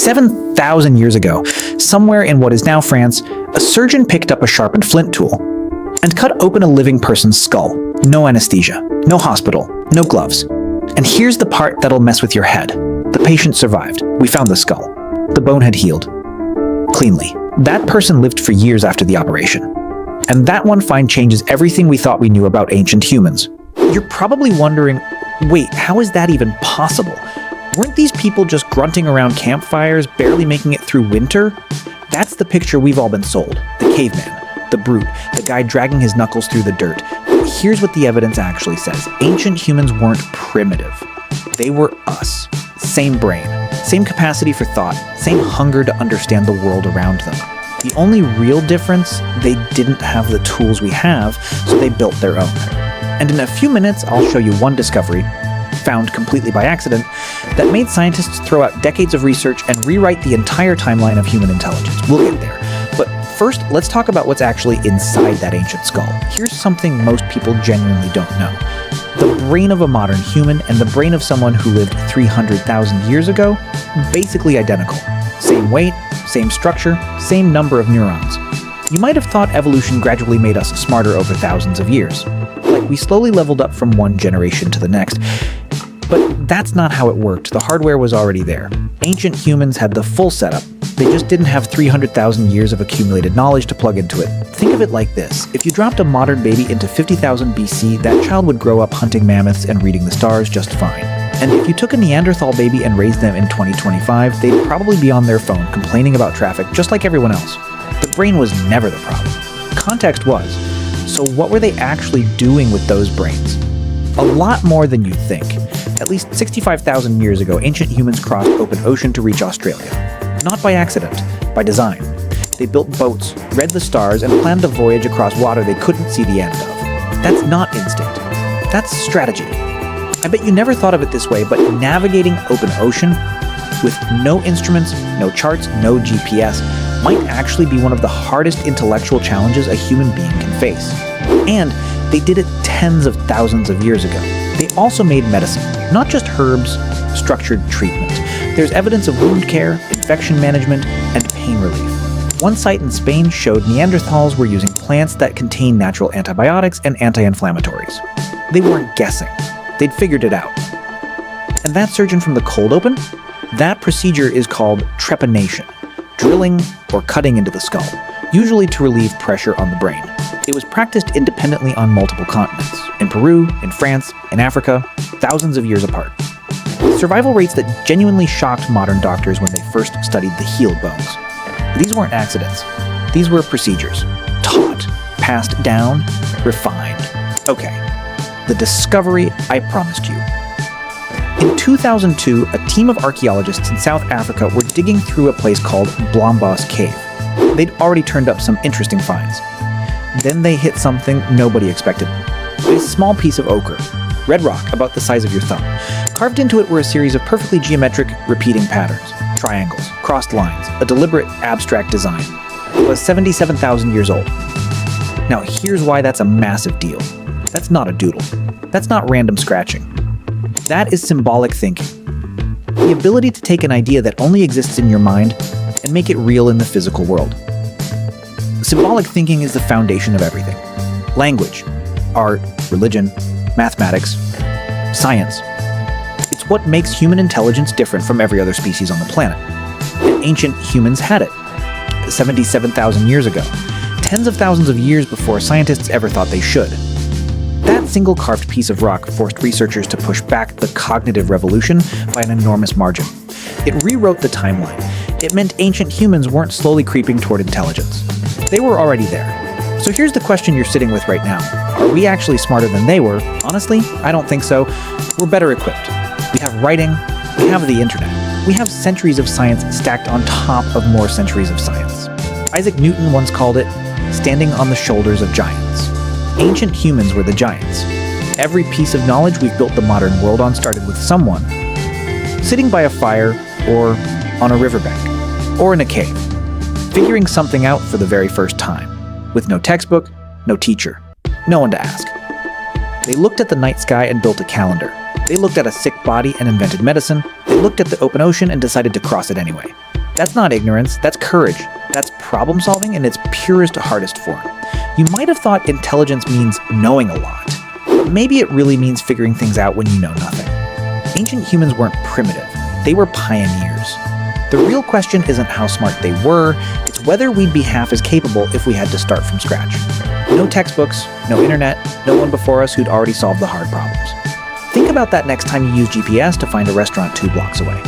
7,000 years ago, somewhere in what is now France, a surgeon picked up a sharpened flint tool and cut open a living person's skull. No anesthesia, no hospital, no gloves. And here's the part that'll mess with your head. The patient survived. We found the skull. The bone had healed. Cleanly. That person lived for years after the operation. And that one find changes everything we thought we knew about ancient humans. You're probably wondering, wait, how is that even possible? Weren't these people just grunting around campfires, barely making it through winter? That's the picture we've all been sold. The caveman, the brute, the guy dragging his knuckles through the dirt. Here's what the evidence actually says. Ancient humans weren't primitive. They were us. Same brain, same capacity for thought, same hunger to understand the world around them. The only real difference, they didn't have the tools we have, so they built their own. And in a few minutes, I'll show you one discovery, found completely by accident, that made scientists throw out decades of research and rewrite the entire timeline of human intelligence. We'll get there. But first, let's talk about what's actually inside that ancient skull. Here's something most people genuinely don't know. The brain of a modern human and the brain of someone who lived 300,000 years ago, basically identical. Same weight, same structure, same number of neurons. You might have thought evolution gradually made us smarter over thousands of years. Like we slowly leveled up from one generation to the next. But that's not how it worked. The hardware was already there. Ancient humans had the full setup. They just didn't have 300,000 years of accumulated knowledge to plug into it. Think of it like this. If you dropped a modern baby into 50,000 BC, that child would grow up hunting mammoths and reading the stars just fine. And if you took a Neanderthal baby and raised them in 2025, they'd probably be on their phone complaining about traffic just like everyone else. The brain was never the problem. Context was. So what were they actually doing with those brains? A lot more than you'd think. At least 65,000 years ago, ancient humans crossed open ocean to reach Australia. Not by accident, by design. They built boats, read the stars, and planned a voyage across water they couldn't see the end of. That's not instinct. That's strategy. I bet you never thought of it this way, but navigating open ocean with no instruments, no charts, no GPS might actually be one of the hardest intellectual challenges a human being can face. And they did it tens of thousands of years ago. They also made medicine, not just herbs, structured treatment. There's evidence of wound care, infection management, and pain relief. One site in Spain showed Neanderthals were using plants that contain natural antibiotics and anti-inflammatories. They weren't guessing. They'd figured it out. And that surgeon from the cold open? That procedure is called trepanation, drilling or cutting into the skull, usually to relieve pressure on the brain. It was practiced independently on multiple continents, in Peru, in France, in Africa, thousands of years apart. Survival rates that genuinely shocked modern doctors when they first studied the healed bones. These weren't accidents. These were procedures. Taught, passed down, refined. Okay, the discovery I promised you. In 2002, a team of archaeologists in South Africa were digging through a place called Blombos Cave. They'd already turned up some interesting finds. Then they hit something nobody expected. A small piece of ochre, red rock about the size of your thumb. Carved into it were a series of perfectly geometric, repeating patterns, triangles, crossed lines, a deliberate, abstract design. It was 77,000 years old. Now here's why that's a massive deal. That's not a doodle. That's not random scratching. That is symbolic thinking. The ability to take an idea that only exists in your mind and make it real in the physical world. Symbolic thinking is the foundation of everything. Language, art, religion, mathematics, science. It's what makes human intelligence different from every other species on the planet. And ancient humans had it. 77,000 years ago. Tens of thousands of years before scientists ever thought they should. That single carved piece of rock forced researchers to push back the cognitive revolution by an enormous margin. It rewrote the timeline. It meant ancient humans weren't slowly creeping toward intelligence. They were already there. So here's the question you're sitting with right now. Are we actually smarter than they were? Honestly, I don't think so. We're better equipped. We have writing. We have the internet. We have centuries of science stacked on top of more centuries of science. Isaac Newton once called it standing on the shoulders of giants. Ancient humans were the giants. Every piece of knowledge we've built the modern world on started with someone sitting by a fire or on a riverbank or in a cave, figuring something out for the very first time, with no textbook, no teacher, no one to ask. They looked at the night sky and built a calendar. They looked at a sick body and invented medicine. They looked at the open ocean and decided to cross it anyway. That's not ignorance, that's courage. That's problem solving in its purest, hardest form. You might have thought intelligence means knowing a lot. Maybe it really means figuring things out when you know nothing. Ancient humans weren't primitive, they were pioneers. The real question isn't how smart they were, it's whether we'd be half as capable if we had to start from scratch. No textbooks, no internet, no one before us who'd already solved the hard problems. Think about that next time you use GPS to find a restaurant 2 blocks away.